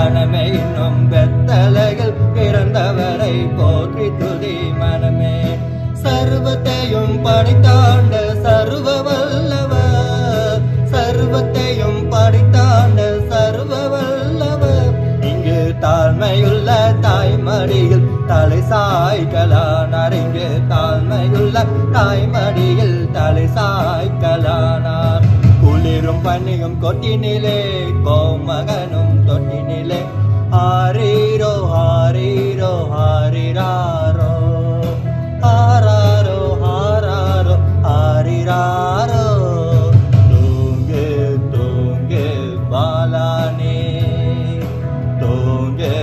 மனமே இன்னும் வெத்தலையில் பிறந்தவரை போற்றி துதி மனமே. சர்வத்தையும் படைத்தாண்ட சர்வ வல்லவர், சர்வத்தையும் படைத்தாண்ட சர்வ வல்லவர். இங்கு தாழ்மையுள்ள தாய்மடியில் தலை சாய்களானார், இங்கு தாழ்மையுள்ள தாய்மடியில் தலை சாய்களானார். குளிரும் பனியும் கொட்டினிலே கோமகனும் தொட்டினிலே ஆரீரோ ஆரீரோ ஆரிராரோ ஆராரோ ஆராரோ ஆரிராரோ. தூங்கு தூங்கு பாலானே, தூங்கு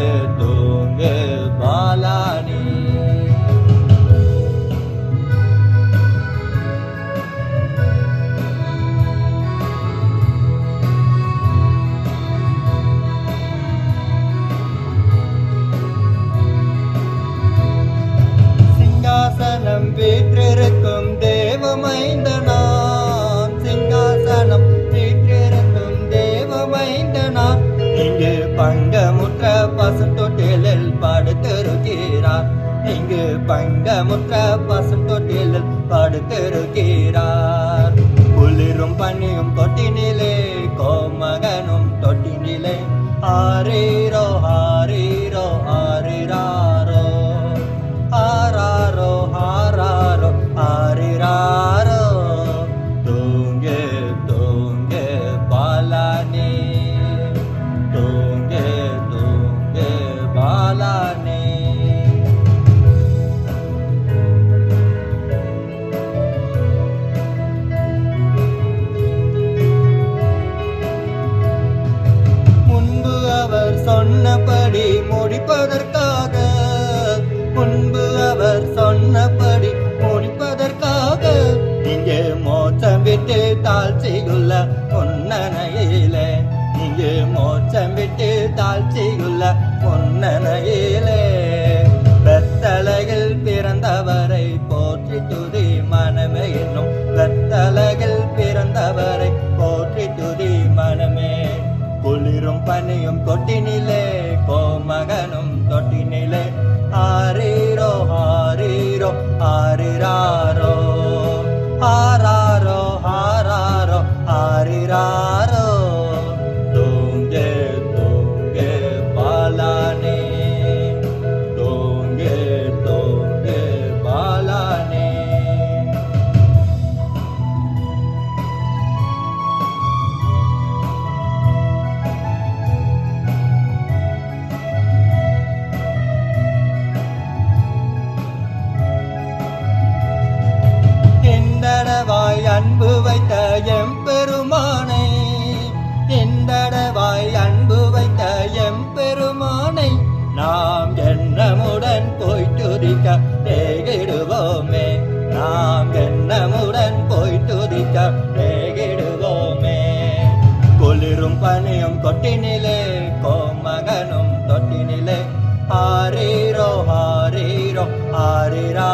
தூங்கு பாலானே. சிங்காசனம் வீற்றிருக்கும் தேவமைந்தனான், சிங்காசனம் வீற்றிருக்கும் தேவமைந்தனான். இங்கு பங்கமுற்ற பசுந்தொட்டிலில் படுத்திருக்கிறார், இங்கு பங்கமுற்ற பசுந்தொட்டிலில் படுத்திருக்கிறார். குளிரும் பனியும் தொட்டினிலே கோமகனும் தொட்டினிலே ஆரீரோ ஆரீரோ ஆரிராரோ ஆராரோ ஆராரோ ஆரிராரோ. தூங்கு தூங்கு பாலானே, தூங்கு தூங்கு பாலானே. முன்பு அவர் சொன்னபடி முடிப்பதற்காக, முன்பு அவர் சொன்னபடி முடிப்பதற்காக இங்கே மோட்சம் விட்டு தாழ்ச்சியுள்ள முன்னணையிலே, இங்கே மோட்சம் விட்டு தாழ்ச்சியுள்ள முன்னணையிலே. வெத்தலையில் பிறந்தவரை போற்றி துதி மனமே என்னும், வெத்தலையில் பிறந்தவரை போற்றி துதி மனமே. குளிரும் பனியும் தொட்டினிலே கோமகனும் தொட்டினிலே ஆரீரோ ஆரீரோ ஆரிராரோ ஆராரோ ஆராரோ ஆரிராரோ. தூங்கு தூங்கு பாலானே, தூங்கு தூங்கு பாலானே. எந்தடவாய் அன்பு வைத்த எம்பெருமானை, எந்தடவாய் அன்பு வைத்த எம்பெருமானை நாம் எண்ணமுடன் போய் துதிக்க தேகிடுவோமே, நாம் எண்ணமுடன் போய் துதிக்க தேகிடுவோமே. குளிரும் பனியும் தொட்டினிலே கோமகனும் தொட்டினிலே ஆரீரோ ஆரீரோ ஆரிரா